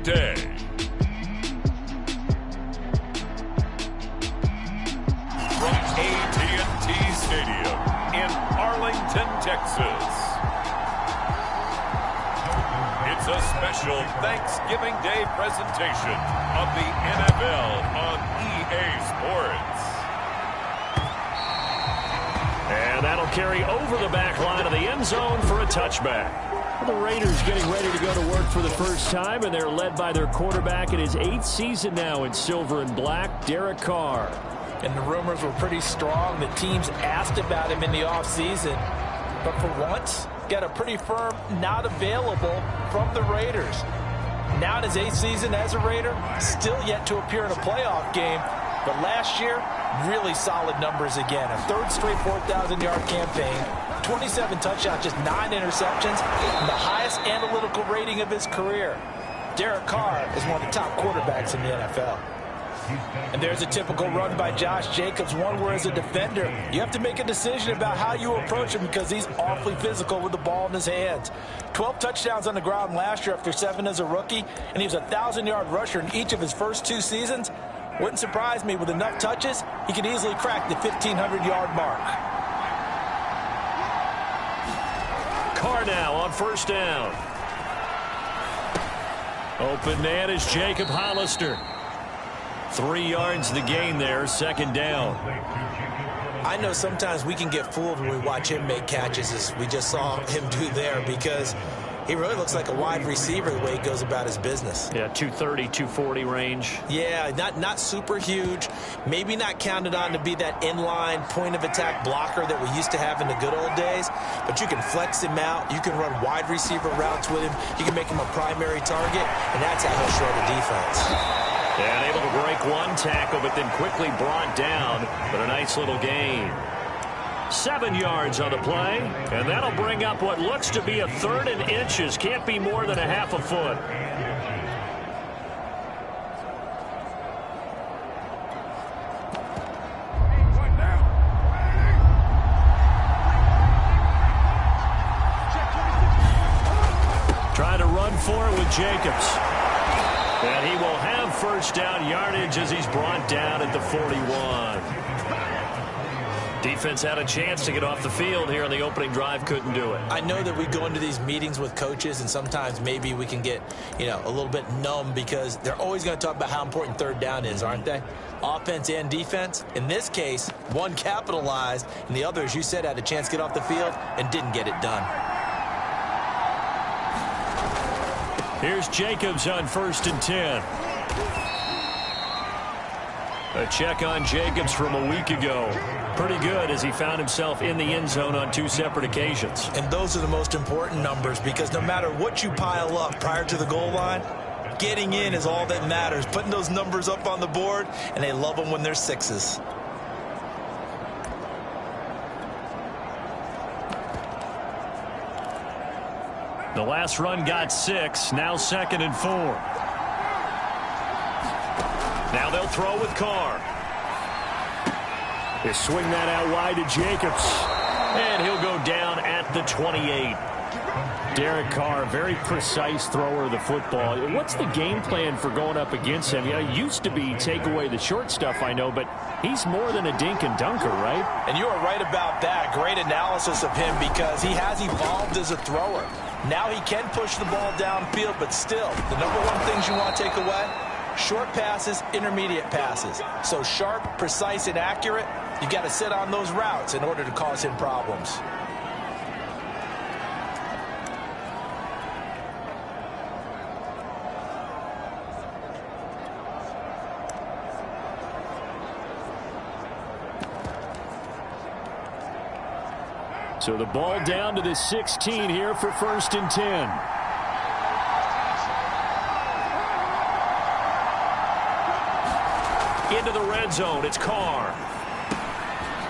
the day. From AT&T Stadium in Arlington, Texas. It's a special Thanksgiving Day presentation of the NFL on EA Sports. And that'll carry over the back line of the end zone for a touchback. The Raiders getting ready to go to work for the first time, and they're led by their quarterback in his 8th season now in silver and black, Derek Carr. And the rumors were pretty strong that teams asked about him in the offseason. But for once, got a pretty firm not available from the Raiders. Now in his 8th season as a Raider, still yet to appear in a playoff game. But last year, really solid numbers again. A 3rd straight 4,000-yard campaign, 27 touchdowns, just 9 interceptions, and the highest analytical rating of his career. Derek Carr is one of the top quarterbacks in the NFL. And there's a typical run by Josh Jacobs, one where as a defender, you have to make a decision about how you approach him because he's awfully physical with the ball in his hands. 12 touchdowns on the ground last year after 7 as a rookie, and he was a 1,000-yard rusher in each of his first 2 seasons. Wouldn't surprise me, with enough touches, he could easily crack the 1,500-yard mark. Carr now on first down. Open man is Jacob Hollister. 3 yards the gain there, 2nd down. I know sometimes we can get fooled when we watch him make catches, as we just saw him do there, because he really looks like a wide receiver the way he goes about his business. Yeah, 230, 240 range. Yeah, not super huge. Maybe not counted on to be that inline point-of-attack blocker that we used to have in the good old days. But you can flex him out. You can run wide receiver routes with him. You can make him a primary target, and that's how he'll shred a defense. And able to break one tackle, but then quickly brought down. But a nice little gain. 7 yards on the play, and that'll bring up what looks to be a 3rd and inches. Can't be more than a half a foot. Trying to run for it with Jacobs. And he will have first down yardage as he's brought down at the 41. Defense had a chance to get off the field here in the opening drive, couldn't do it. I know that we go into these meetings with coaches, and sometimes maybe we can get, a little bit numb because they're always going to talk about how important 3rd down is, aren't they? Offense and defense. In this case, one capitalized, and the other, as you said, had a chance to get off the field and didn't get it done. Here's Jacobs on 1st and 10. A check on Jacobs from a week ago. Pretty good as he found himself in the end zone on 2 separate occasions. And those are the most important numbers because no matter what you pile up prior to the goal line, getting in is all that matters. Putting those numbers up on the board, and they love them when they're 6s. The last run got 6, now 2nd and 4. Now they'll throw with Carr. They swing that out wide to Jacobs. And he'll go down at the 28. Derek Carr, very precise thrower of the football. What's the game plan for going up against him? It used to be take away the short stuff, I know, but he's more than a dink and dunker, right? And you are right about that. Great analysis of him because he has evolved as a thrower. Now he can push the ball downfield, but still, the #1 things you want to take away, short passes, intermediate passes. So sharp, precise, and accurate, you got to sit on those routes in order to cause him problems. So the ball down to the 16 here for 1st and 10. Into the red zone, it's Carr.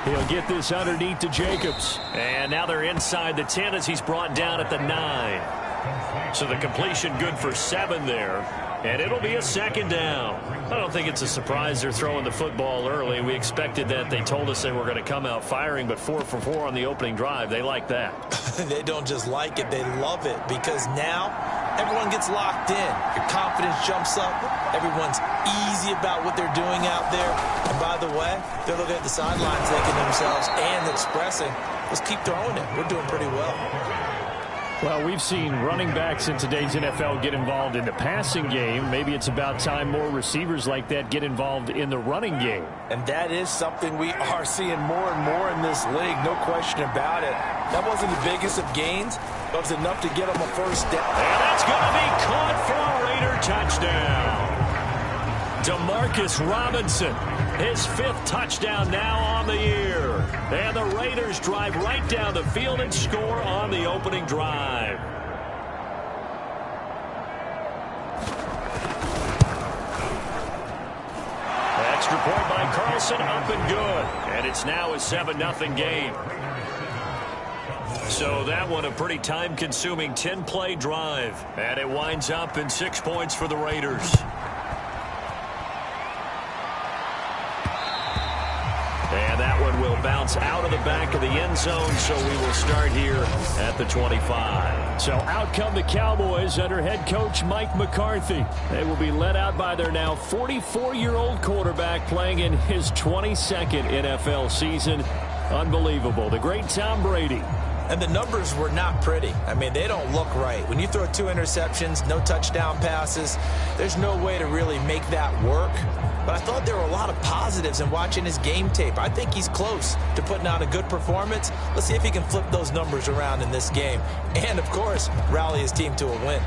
He'll get this underneath to Jacobs. And now they're inside the 10 as he's brought down at the 9. So the completion good for 7 there. And it'll be a 2nd down. I don't think it's a surprise they're throwing the football early. We expected that. They told us they were going to come out firing, but 4 for 4 on the opening drive. They like that. They don't just like it. They love it because now everyone gets locked in. Your confidence jumps up. Everyone's easy about what they're doing out there. And by the way, they're looking at the sidelines thinking to themselves and expressing, let's keep throwing it. We're doing pretty well. Well, we've seen running backs in today's NFL get involved in the passing game. Maybe it's about time more receivers like that get involved in the running game. And that is something we are seeing more and more in this league, no question about it. That wasn't the biggest of gains, but it was enough to get them a first down. And that's going to be caught for a Raider touchdown. Demarcus Robinson, his 5th touchdown now on the year. And the Raiders drive right down the field and score on the opening drive. Extra point by Carlson, up and good. And it's now a 7-0 game. So that one a pretty time-consuming 10-play drive. And it winds up in 6 points for the Raiders. And that one will bounce out of the back of the end zone, so we will start here at the 25. So out come the Cowboys under head coach Mike McCarthy. They will be led out by their now 44-year-old quarterback playing in his 22nd NFL season. Unbelievable. The great Tom Brady. And the numbers were not pretty. I mean, they don't look right. When you throw 2 interceptions, no touchdown passes, there's no way to really make that work. But I thought there were a lot of positives in watching his game tape. I think he's close to putting out a good performance. Let's see if he can flip those numbers around in this game. And, of course, rally his team to a win.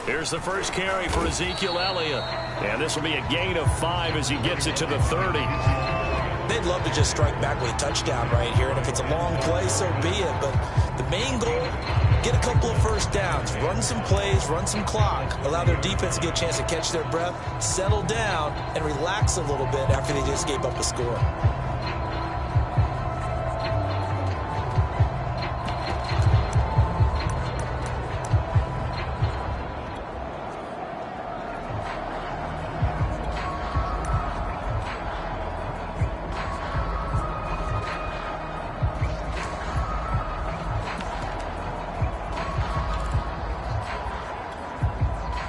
Here's the first carry for Ezekiel Elliott. And this will be a gain of 5 as he gets it to the 30. They'd love to just strike back with a touchdown right here. And if it's a long play, so be it. But the main goal, get a couple of first downs, run some plays, run some clock, allow their defense to get a chance to catch their breath, settle down, and relax a little bit after they just gave up a score.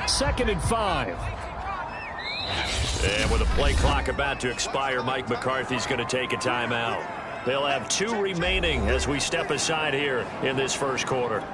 Second and 5. And with a play clock about to expire, Mike McCarthy's going to take a timeout. They'll have 2 remaining as we step aside here in this first quarter.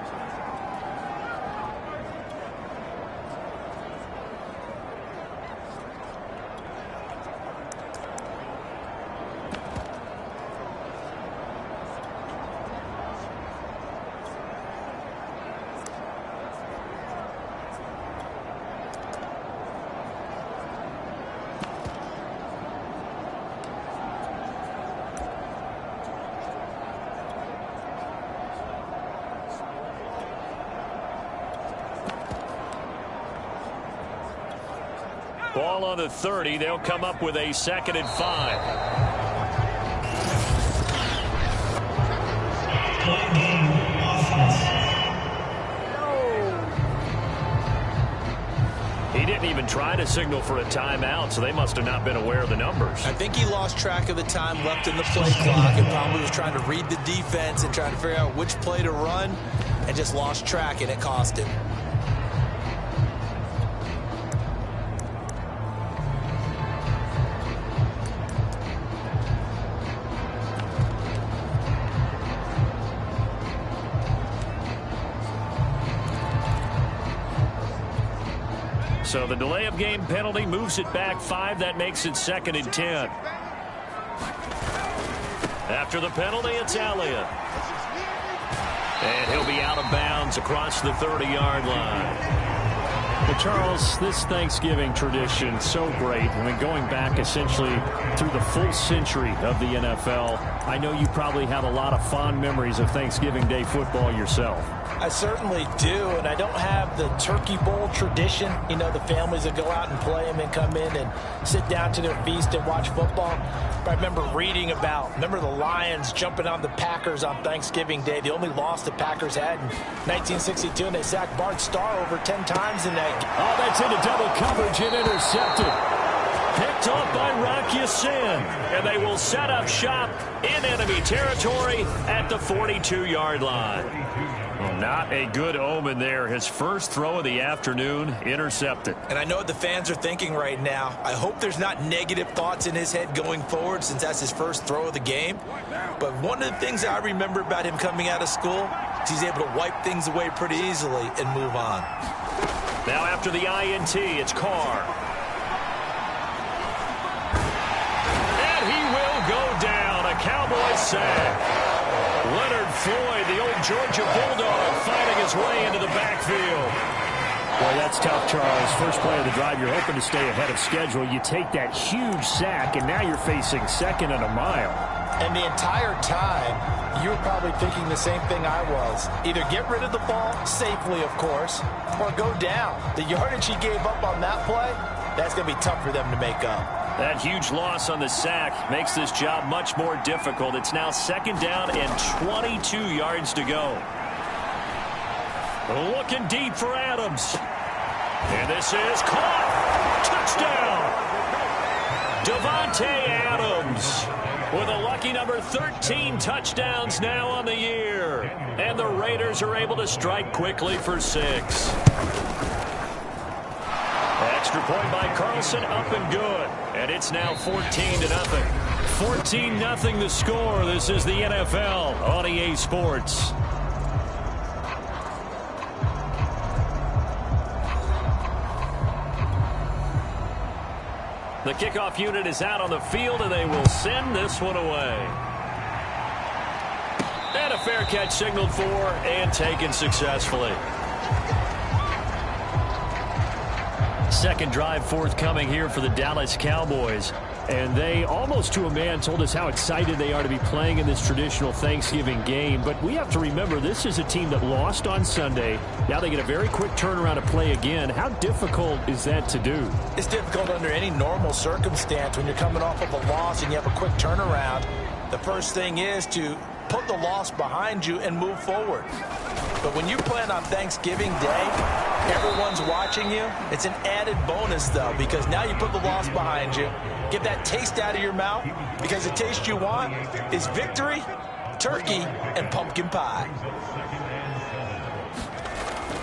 Ball on the 30. They'll come up with a 2nd and 5. He didn't even try to signal for a timeout, so they must have not been aware of the numbers. I think he lost track of the time left in the play clock and probably was trying to read the defense and trying to figure out which play to run and just lost track, and it cost him. So the delay of game penalty moves it back 5. That makes it 2nd and 10. After the penalty, it's Elliott. And he'll be out of bounds across the 30-yard line. But Charles, this Thanksgiving tradition, so great. I mean, going back essentially through the full century of the NFL, I know you probably have a lot of fond memories of Thanksgiving Day football yourself. I certainly do, and I don't have the Turkey Bowl tradition. You know, the families that go out and play them and come in and sit down to their feast and watch football. But I remember reading remember the Lions jumping on the Packers on Thanksgiving Day. The only loss the Packers had in 1962, and they sacked Bart Starr over 10 times in that game. Oh, that's into double coverage and intercepted. Picked off by Rocky in, and they will set up shop in enemy territory at the 42-yard line. Well, not a good omen there. His first throw of the afternoon intercepted. And I know what the fans are thinking right now. I hope there's not negative thoughts in his head going forward since that's his first throw of the game. But one of the things I remember about him coming out of school is he's able to wipe things away pretty easily and move on. Now after the INT, it's Carr. And he will go down. A Cowboys sack. Leonard Floyd, the old Georgia Bulldog, finding his way into the backfield. Boy, that's tough, Charles. First play of the drive, you're hoping to stay ahead of schedule. You take that huge sack, and now you're facing second and a mile. And the entire time, you were probably thinking the same thing I was. Either get rid of the ball, safely, of course, or go down. The yardage he gave up on that play, that's going to be tough for them to make up. That huge loss on the sack makes this job much more difficult. It's now second down and 22 yards to go. Looking deep for Adams. And this is caught. Touchdown. Davante Adams with a lucky number 13 touchdowns now on the year. And the Raiders are able to strike quickly for 6. Extra point by Carlson, up and good. And it's now 14-0. 14-0 the score. This is the NFL on EA Sports. The kickoff unit is out on the field, and they will send this one away. And a fair catch signaled for and taken successfully. Second drive forthcoming here for the Dallas Cowboys. And they, almost to a man, told us how excited they are to be playing in this traditional Thanksgiving game. But we have to remember, this is a team that lost on Sunday. Now they get a very quick turnaround to play again. How difficult is that to do? It's difficult under any normal circumstance when you're coming off of a loss and you have a quick turnaround. The first thing is to put the loss behind you and move forward. But when you plan on Thanksgiving Day, everyone's watching you. It's an added bonus, though, because now you put the loss behind you. Get that taste out of your mouth, because the taste you want is victory, turkey, and pumpkin pie.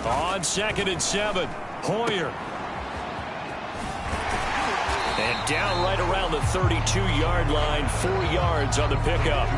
On 2nd and 7, Hoyer. And down right around the 32-yard line, 4 yards on the pickup.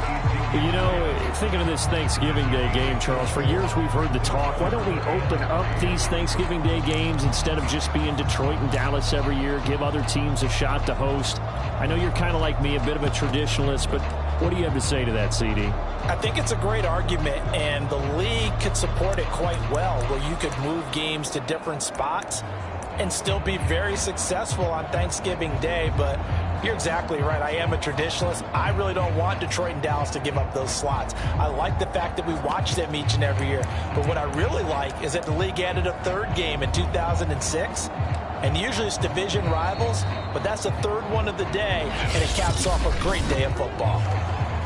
You know, thinking of this Thanksgiving Day game, Charles, for years we've heard the talk, why don't we open up these Thanksgiving Day games instead of just being Detroit and Dallas every year, give other teams a shot to host? I know you're kind of like me, a bit of a traditionalist, but what do you have to say to that, CD? I think it's a great argument, and the league could support it quite well, where you could move games to different spots and still be very successful on Thanksgiving Day. But you're exactly right. I am a traditionalist. I really don't want Detroit and Dallas to give up those slots. I like the fact that we watch them each and every year. But what I really like is that the league added a third game in 2006. And usually it's division rivals, but that's the third one of the day, and it caps off a great day of football.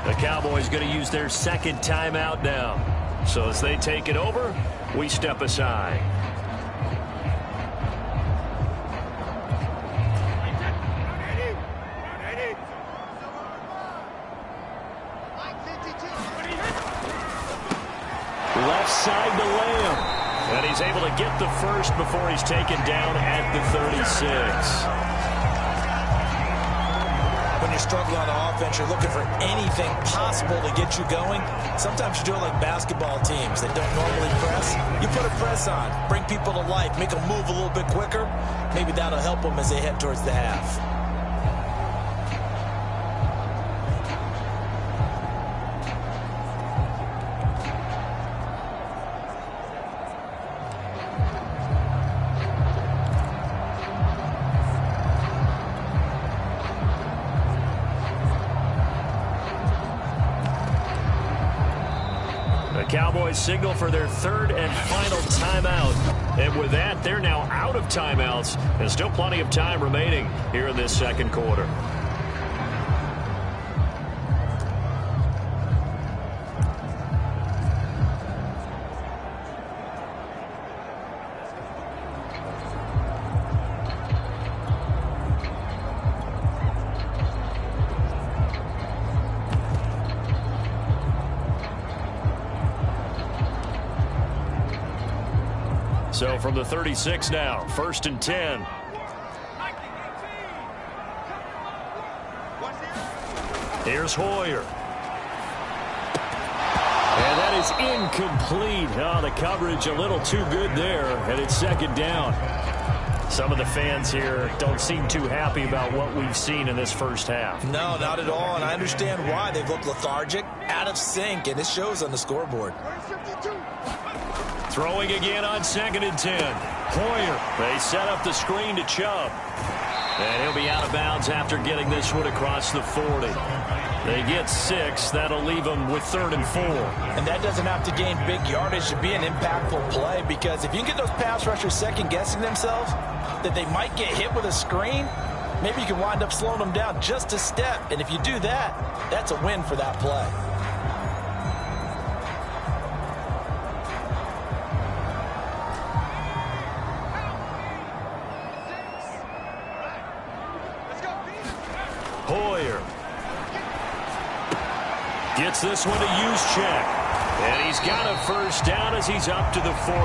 The Cowboys going to use their second timeout now. So as they take it over, we step aside. Left side to Lamb. And he's able to get the first before he's taken down at the 36. When you're struggling on offense, you're looking for anything possible to get you going. Sometimes you do it like basketball teams that don't normally press. You put a press on, bring people to life, make them move a little bit quicker. Maybe that'll help them as they head towards the half. Cowboys signal for their third and final timeout. And with that, they're now out of timeouts. There's still plenty of time remaining here in this second quarter. So from the 36 now, 1st and 10. Here's Hoyer. And that is incomplete. Oh, the coverage a little too good there, and it's 2nd down. Some of the fans here don't seem too happy about what we've seen in this first half. No, not at all, and I understand why. They've looked lethargic, out of sync, and it shows on the scoreboard. Throwing again on 2nd and 10. Hoyer. They set up the screen to Chubb. And he'll be out of bounds after getting this one across the 40. They get 6. That'll leave them with 3rd and 4. And that doesn't have to gain big yardage to be an impactful play, because if you can get those pass rushers second-guessing themselves that they might get hit with a screen, maybe you can wind up slowing them down just a step. And if you do that, that's a win for that play. Hoyer gets this one to Juszczyk. And he's got a 1st down as he's up to the 48.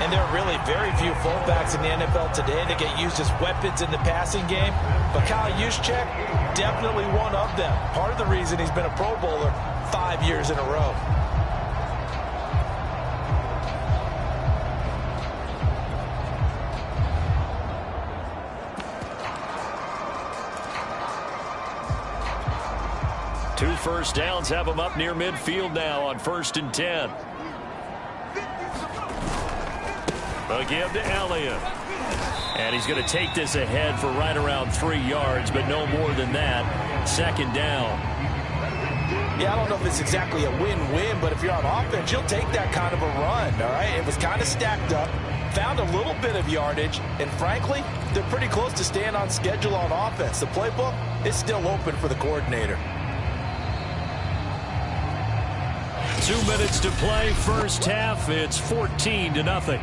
And there are really very few fullbacks in the NFL today that get used as weapons in the passing game. But Kyle Juszczyk, definitely one of them. Part of the reason he's been a Pro Bowler 5 years in a row. Two 1st downs have him up near midfield now on 1st and 10. A give to Elliott. And he's going to take this ahead for right around 3 yards, but no more than that. 2nd down. Yeah, I don't know if it's exactly a win-win, but if you're on offense, you'll take that kind of a run, all right? It was kind of stacked up, found a little bit of yardage, and frankly, they're pretty close to staying on schedule on offense. The playbook is still open for the coordinator. 2 minutes to play, first half. It's 14-0.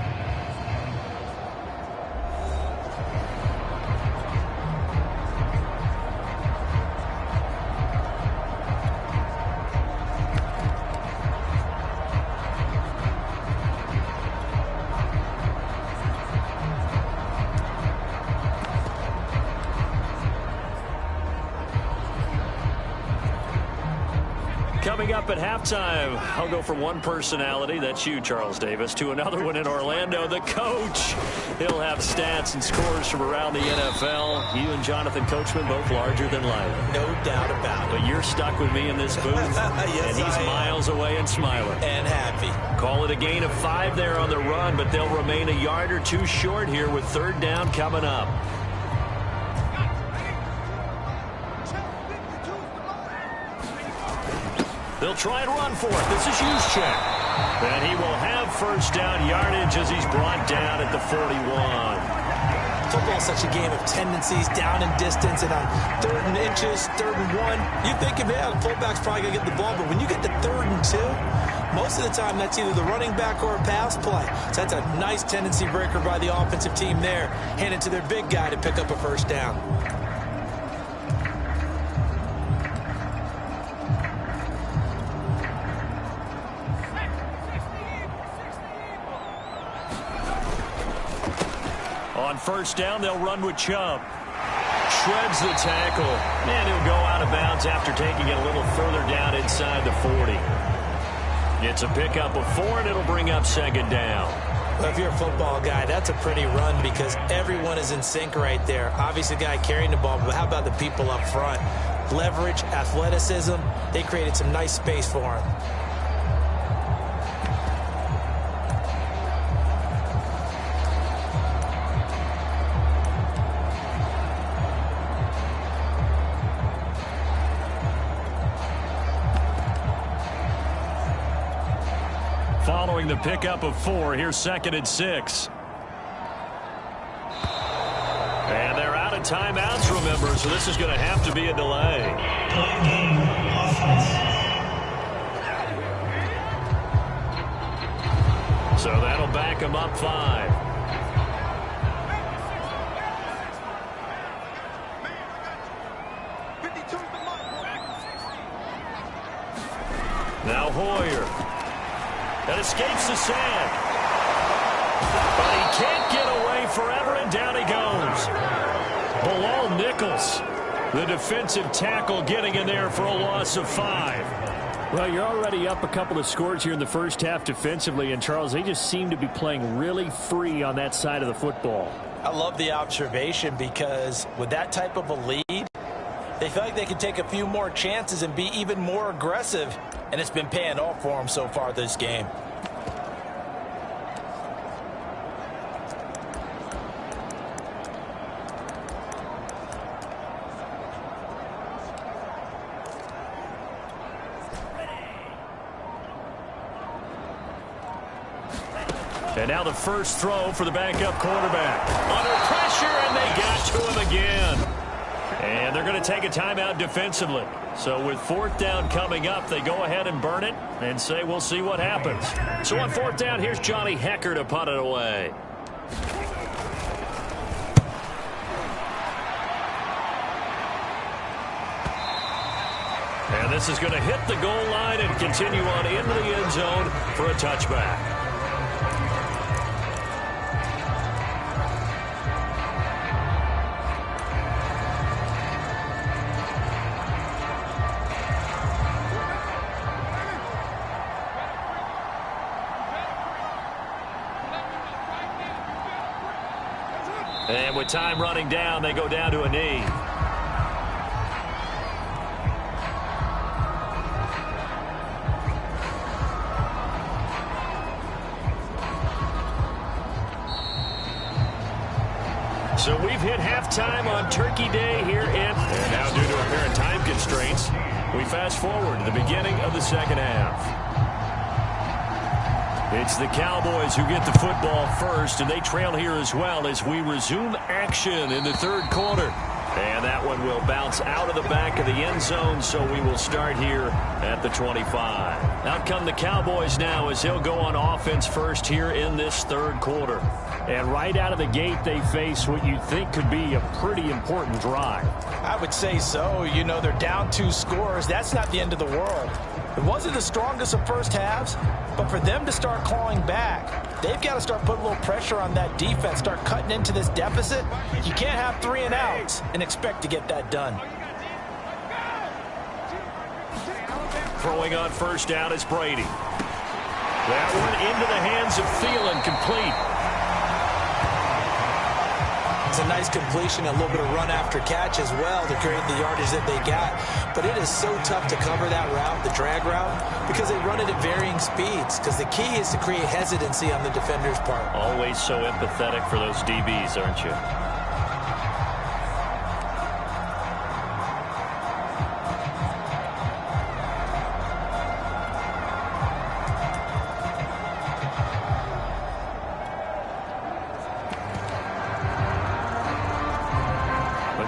Coming up at halftime, I'll go from one personality, that's you, Charles Davis, to another one in Orlando, the coach. He'll have stats and scores from around the NFL. You and Jonathan Coachman, both larger than life. No doubt about it. But you're stuck with me in this booth, Yes, and he's I am. miles away and smiling. And happy. Call it a gain of 5 there on the run, but they'll remain a yard or 2 short here with 3rd down coming up. They'll try and run for it. This is Juszczyk. And he will have 1st down yardage as he's brought down at the 41. Football is such a game of tendencies, down and distance, and on 3rd and inches, 3rd and 1. You think, man, the fullback's probably going to get the ball, but when you get to 3rd and 2, most of the time that's either the running back or a pass play. So that's a nice tendency breaker by the offensive team there. Hand it to their big guy to pick up a 1st down. On 1st down, they'll run with Chubb. Shreds the tackle. And he'll go out of bounds after taking it a little further down inside the 40. It's a pickup of 4, and it'll bring up 2nd down. Well, if you're a football guy, that's a pretty run because everyone is in sync right there. Obviously, the guy carrying the ball, but how about the people up front? Leverage, athleticism, they created some nice space for him. Following the pickup of 4, here's 2nd and 6. And they're out of timeouts, remember, so this is going to have to be a delay. So that'll back them up 5. Now Hoyer. but escapes the sand. But he can't get away forever, and down he goes. Bilal Nichols, the defensive tackle, getting in there for a loss of 5. Well, you're already up a couple of scores here in the first half defensively, and Charles, they just seem to be playing really free on that side of the football. I love the observation because with that type of a lead, they feel like they can take a few more chances and be even more aggressive, and it's been paying off for them so far this game. And now the first throw for the backup quarterback. Under pressure, and they got to him again. And they're going to take a timeout defensively. So with 4th down coming up, they go ahead and burn it and say we'll see what happens. So on 4th down, here's Johnny Hecker to punt it away. And this is going to hit the goal line and continue on into the end zone for a touchback. And with time running down, they go down to a knee. So we've hit halftime on Turkey Day here and now due to apparent time constraints, we fast forward to the beginning of the second half. It's the Cowboys who get the football first, and they trail here as well as we resume action in the third quarter. And that one will bounce out of the back of the end zone, so we will start here at the 25. Out come the Cowboys now as he'll go on offense first here in this third quarter. And right out of the gate, they face what you think could be a pretty important drive. I would say so. You know, they're down 2 scores. That's not the end of the world. It wasn't the strongest of first halves, but for them to start clawing back, they've got to start putting a little pressure on that defense, start cutting into this deficit. You can't have 3 and outs and expect to get that done. Throwing on first down is Brady. That one into the hands of Thielen, complete. It's a nice completion, a little bit of run after catch as well to create the yardage that they got. But it is so tough to cover that route, the drag route, because they run it at varying speeds. Because the key is to create hesitancy on the defender's part. Always so empathetic for those DBs, aren't you?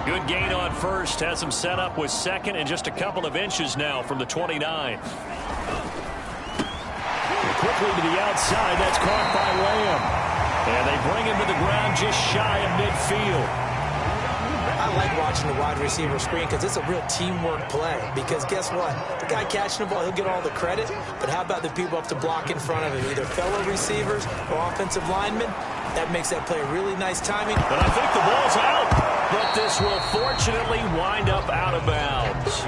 Good gain on first, has him set up with second and just a couple of inches now from the 29. Quickly to the outside, that's caught by Lamb. And they bring him to the ground just shy of midfield. I like watching the wide receiver screen because it's a real teamwork play. Because guess what? The guy catching the ball, he'll get all the credit. But how about the people up to block in front of him, either fellow receivers or offensive linemen? That makes that play really nice timing. But I think the ball's out. But this will fortunately wind up out of bounds.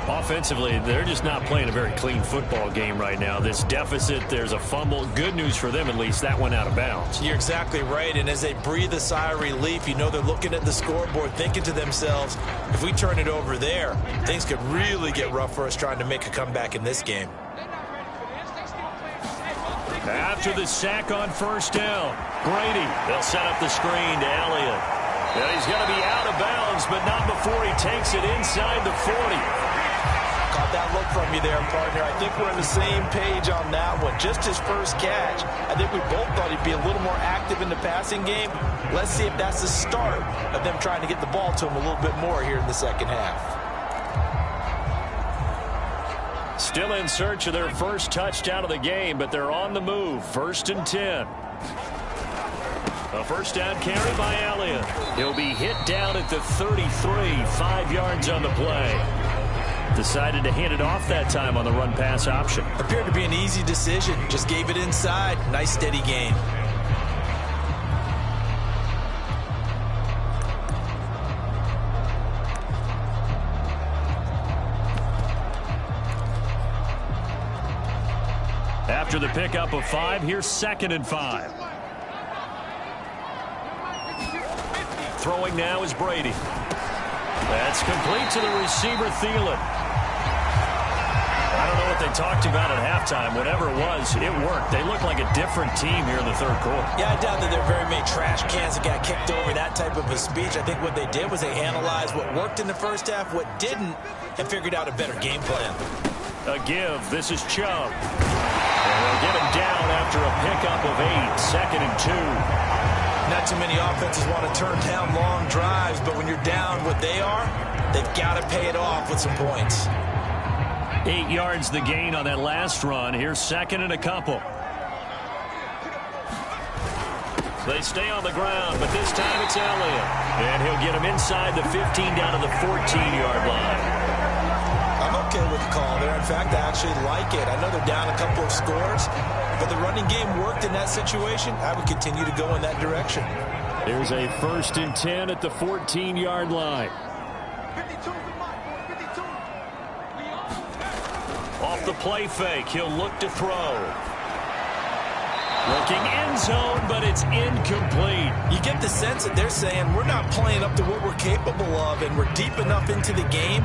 Offensively, they're just not playing a very clean football game right now. This deficit, there's a fumble. Good news for them, at least. That went out of bounds. You're exactly right. And as they breathe a sigh of relief, you know they're looking at the scoreboard, thinking to themselves, if we turn it over there, things could really get rough for us trying to make a comeback in this game. After the sack on first down, Brady, they'll set up the screen to Elliott. And he's going to be out of bounds, but not before he takes it inside the 40. Caught that look from you there, partner. I think we're on the same page on that one. Just his first catch. I think we both thought he'd be a little more active in the passing game. Let's see if that's the start of them trying to get the ball to him a little bit more here in the second half. Still in search of their first touchdown of the game, but they're on the move. 1st and 10. A first down carry by Elliott. He'll be hit down at the 33, 5 yards on the play. Decided to hand it off that time on the run-pass option. Appeared to be an easy decision. Just gave it inside. Nice steady gain. After the pickup of 5, here's 2nd and 5. Throwing now is Brady. That's complete to the receiver, Thielen. I don't know what they talked about at halftime. Whatever it was, it worked. They look like a different team here in the third quarter. Yeah, I doubt that there are very many trash cans that got kicked over, that type of a speech. I think what they did was they analyzed what worked in the first half, what didn't, and figured out a better game plan. A give. This is Chubb. And they'll get him down after a pickup of 8. 2nd and 2. Not too many offenses want to turn down long drives, but when you're down what they are, they've got to pay it off with some points. 8 yards the gain on that last run. Here's 2nd and a couple. They stay on the ground, but this time it's Elliott. And he'll get him inside the 15 down to the 14-yard line. I'm okay with the call there. In fact, I actually like it. I know they're down a couple of scores, but the running game worked in that situation. I would continue to go in that direction. There's a 1st and 10 at the 14-yard line. Off the play fake, he'll look to throw. Looking end zone, but it's incomplete. You get the sense that they're saying we're not playing up to what we're capable of, and we're deep enough into the game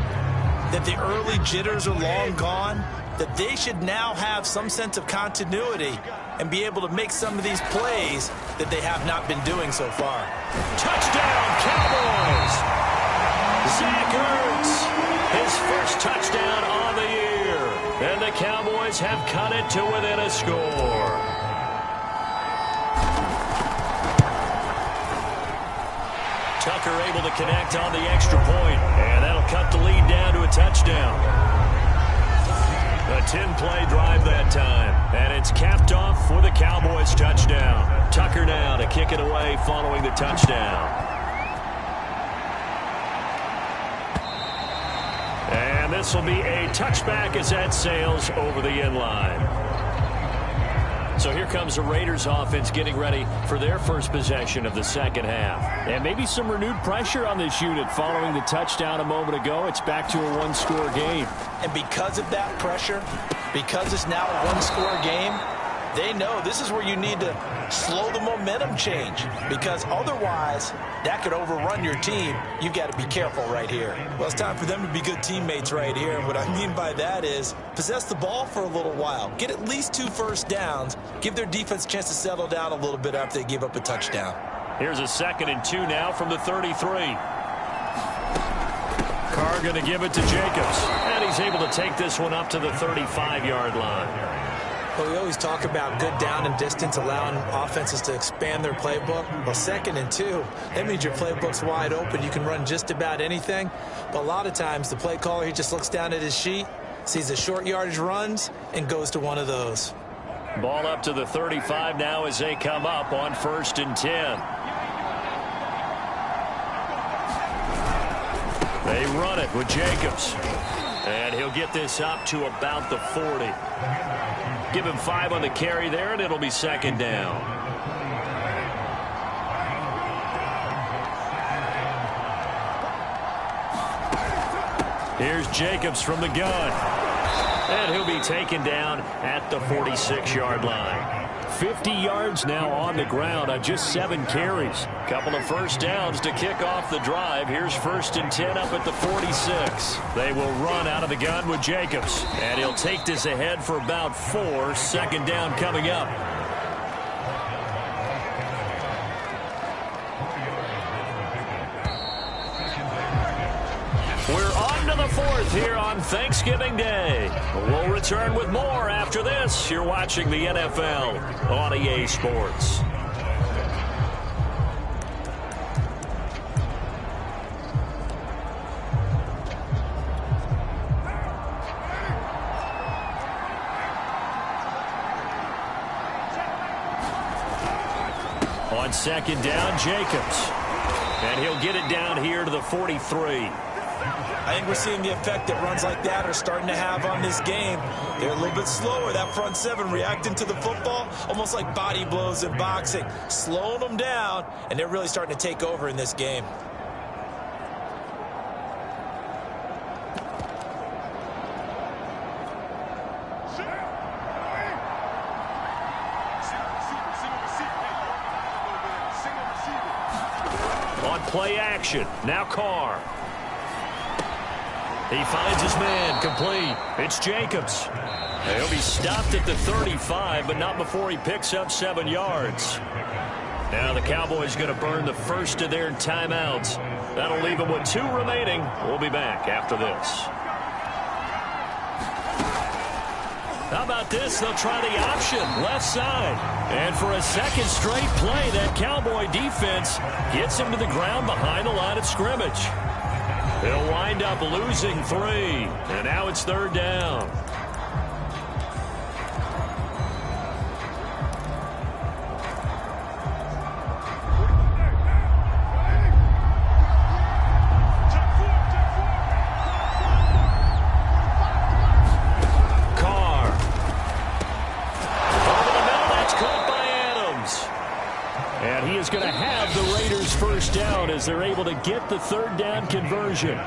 that the early jitters are long gone, that they should now have some sense of continuity and be able to make some of these plays that they have not been doing so far. Touchdown, Cowboys! Zach Ertz, his first touchdown on the year. And the Cowboys have cut it to within a score. Tucker able to connect on the extra point, and that'll cut the lead down to a touchdown. A 10-play drive that time, and it's capped off for the Cowboys touchdown. Tucker now to kick it away following the touchdown. And this will be a touchback as that sails over the end line. So here comes the Raiders offense getting ready for their first possession of the second half. And maybe some renewed pressure on this unit following the touchdown a moment ago. It's back to a one-score game. And because of that pressure, because it's now a one-score game, they know this is where you need to slow the momentum change, because otherwise that could overrun your team. You've got to be careful right here. Well, it's time for them to be good teammates right here. And what I mean by that is possess the ball for a little while. Get at least 2 first downs. Give their defense a chance to settle down a little bit after they give up a touchdown. Here's a 2nd and 2 now from the 33. Carr going to give it to Jacobs. And he's able to take this one up to the 35-yard line. Well, we always talk about good down and distance, allowing offenses to expand their playbook. Well, 2nd and 2, that means your playbook's wide open. You can run just about anything. But a lot of times, the play caller, he just looks down at his sheet, sees the short yardage runs, and goes to one of those. Ball up to the 35 now as they come up on 1st and 10. They run it with Jacobs. And he'll get this up to about the 40. Give him 5 on the carry there, and it'll be 2nd down. Here's Jacobs from the gun. And he'll be taken down at the 46-yard line. 50 yards now on the ground on just 7 carries. Couple of first downs to kick off the drive. Here's 1st and 10 up at the 46. They will run out of the gun with Jacobs. And he'll take this ahead for about 4. 2nd down coming up. We're on to the 4th here on Thanksgiving Day. We'll return with more after this. You're watching the NFL on EA Sports. On 2nd down, Jacobs. And he'll get it down here to the 43. I think we're seeing the effect that runs like that are starting to have on this game. They're a little bit slower, that front seven reacting to the football, almost like body blows in boxing, slowing them down, and they're really starting to take over in this game. On play action, now Carr. He finds his man, complete. It's Jacobs. He'll be stopped at the 35, but not before he picks up 7 yards. Now the Cowboys going to burn the first of their timeouts. That'll leave them with 2 remaining. We'll be back after this. How about this? They'll try the option, left side. And for a second straight play, that Cowboy defense gets him to the ground behind the line of scrimmage. They'll wind up losing 3, and now it's 3rd down. Carr. Over the middle, that's caught by Adams. And he is going to have the Raiders first down as they're able to get the 3rd down conversion.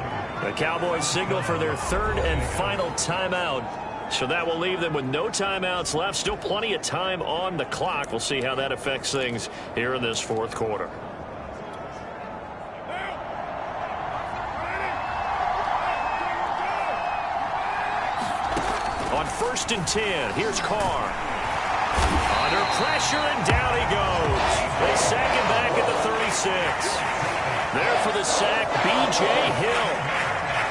The Cowboys signal for their 3rd and final timeout. So that will leave them with no timeouts left. Still plenty of time on the clock. We'll see how that affects things here in this 4th quarter. On 1st and 10, here's Carr. Under pressure, and down he goes. They sack him back at the 36. There for the sack, B.J. Hill.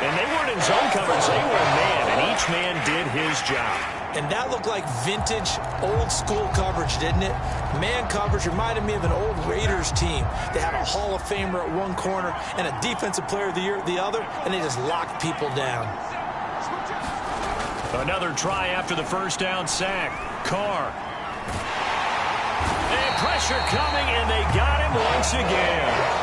And they weren't in zone coverage, they were man, and each man did his job. And that looked like vintage, old-school coverage, didn't it? Man coverage reminded me of an old Raiders team. They had a Hall of Famer at one corner and a Defensive Player of the Year at the other, and they just locked people down. Another try after the first down sack. Carr. And pressure coming, and they got him once again.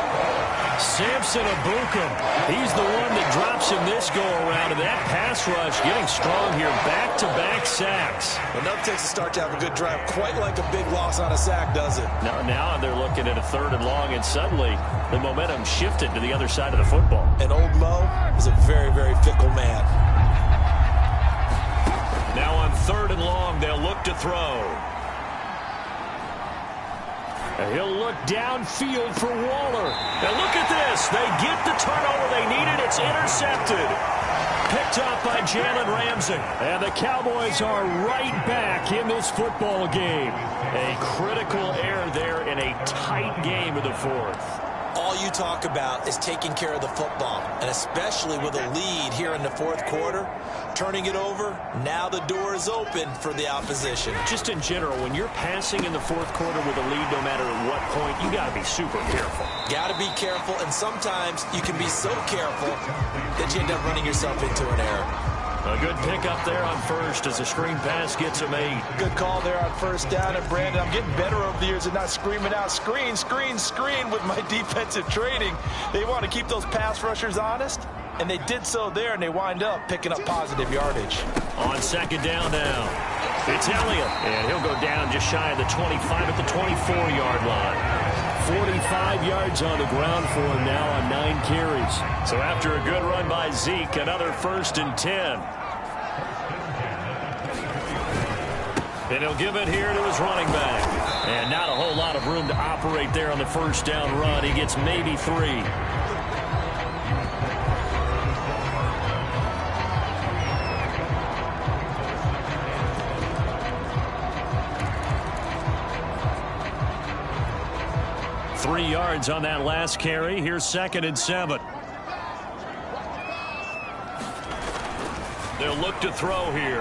Samson Abukum, he's the one that drops him this go-around, and that pass rush getting strong here, back-to-back sacks. Enough takes to start to have a good drive, quite like a big loss on a sack, does it? Now they're looking at a 3rd and long, and suddenly the momentum shifted to the other side of the football. And old Mo is a very, very fickle man. Now on 3rd and long, they'll look to throw. He'll look downfield for Waller. And look at this. They get the turnover they needed. It's intercepted. Picked up by Jalen Ramsey. And the Cowboys are right back in this football game. A critical error there in a tight game of the 4th. All you talk about is taking care of the football, and especially with a lead here in the 4th quarter, turning it over, now the door is open for the opposition. Just in general, when you're passing in the 4th quarter with a lead, no matter at what point, you got to be super careful. Got to be careful, and sometimes you can be so careful that you end up running yourself into an error. A good pickup there on 1st as the screen pass gets him 8. Good call there on 1st down. And, Brandon, I'm getting better over the years at not screaming out, screen, screen, screen with my defensive training. They want to keep those pass rushers honest, and they did so there, and they wind up picking up positive yardage. On 2nd down now, it's Elliott, and he'll go down just shy of the 25 at the 24-yard line. 45 yards on the ground for him now on 9 carries. So after a good run by Zeke, another 1st and 10. And he'll give it here to his running back. And not a whole lot of room to operate there on the 1st down run. He gets maybe 3. Three yards on that last carry. Here's 2nd and 7. They'll look to throw here.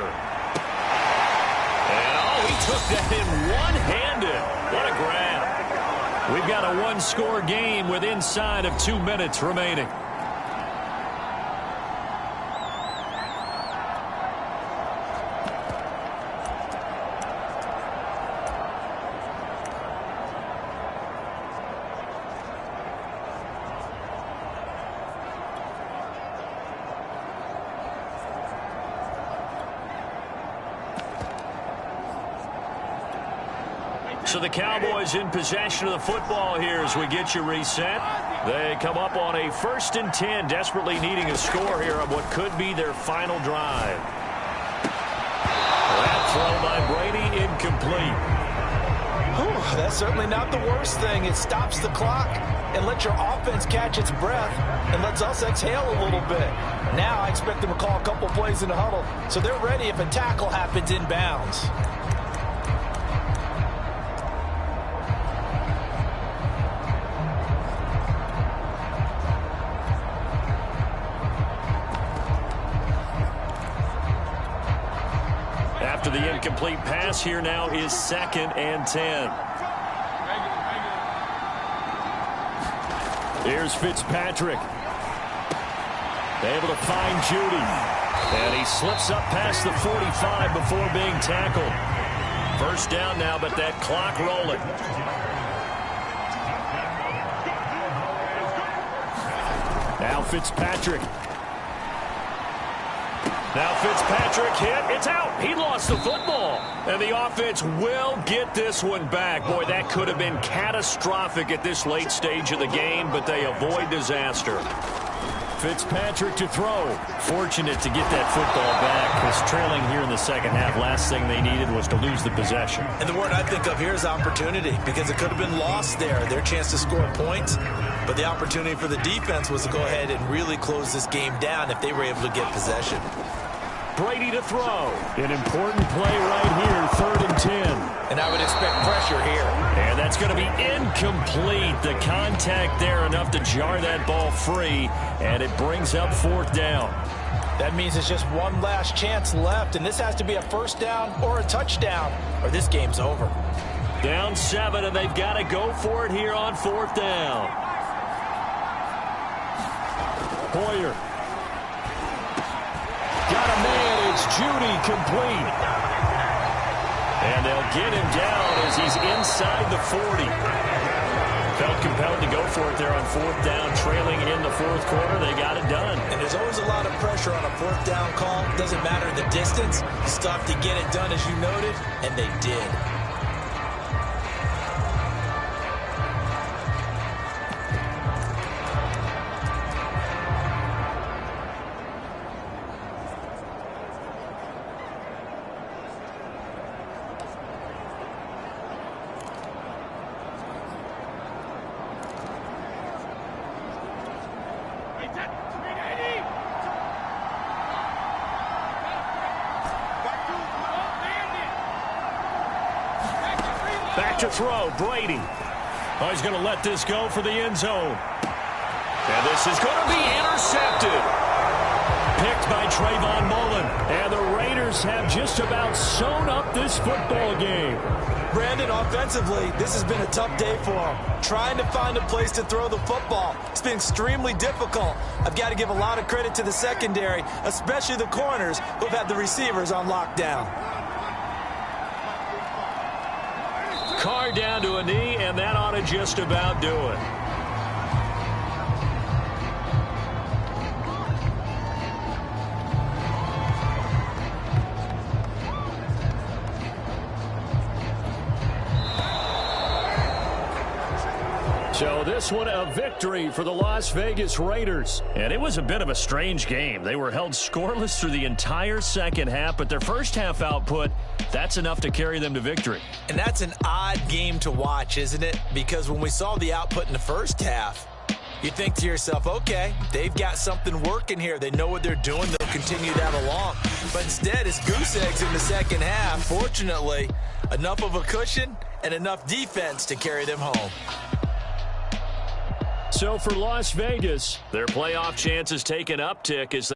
And he took that in one-handed. What a grab. We've got a one-score game with inside of 2 minutes remaining. So the Cowboys in possession of the football here as we get you reset. They come up on a 1st and 10, desperately needing a score here on what could be their final drive. That throw by Brady incomplete. Whew, that's certainly not the worst thing. It stops the clock and lets your offense catch its breath and lets us exhale a little bit. Now I expect them to call a couple plays in the huddle so they're ready if a tackle happens inbounds. After the incomplete pass, here now is 2nd and 10. Here's Fitzpatrick. Able to find Judy. And he slips up past the 45 before being tackled. 1st down now, but that clock rolling. Now Fitzpatrick. Now Fitzpatrick hit. It's out. He lost the football. And the offense will get this one back. Boy, that could have been catastrophic at this late stage of the game, but they avoid disaster. Fitzpatrick to throw. Fortunate to get that football back, because trailing here in the 2nd half, last thing they needed was to lose the possession. And the word I think of here is opportunity, because it could have been lost there, their chance to score points. But the opportunity for the defense was to go ahead and really close this game down if they were able to get possession. Brady to throw. An important play right here, 3rd and 10. And I would expect pressure here. And that's going to be incomplete. The contact there enough to jar that ball free, and it brings up 4th down. That means it's just one last chance left, and this has to be a 1st down or a touchdown, or this game's over. Down 7, and they've got to go for it here on 4th down. Hoyer. Got a man. It's Judy, complete. And they'll get him down as he's inside the 40. Felt compelled to go for it there on 4th down, trailing in the 4th quarter. They got it done. And there's always a lot of pressure on a 4th down call. Doesn't matter the distance. Stuff to get it done, as you noted, and they did. Back to throw, Brady. Oh, he's going to let this go for the end zone. And this is going to be intercepted. Picked by Trayvon Mullen. And the Raiders have just about sewn up this football game. Brandon, offensively, this has been a tough day for them. Trying to find a place to throw the football. It's been extremely difficult. I've got to give a lot of credit to the secondary, especially the corners who've had the receivers on lockdown. Carr down to a knee, and that ought to just about do it. So this one a victory for the Las Vegas Raiders. And it was a bit of a strange game. They were held scoreless through the entire 2nd half, but their 1st half output, that's enough to carry them to victory. And that's an odd game to watch, isn't it? Because when we saw the output in the 1st half, you think to yourself, okay, they've got something working here. They know what they're doing. They'll continue that along. But instead, it's goose eggs in the 2nd half. Fortunately, enough of a cushion and enough defense to carry them home. So for Las Vegas, their playoff chances take an uptick as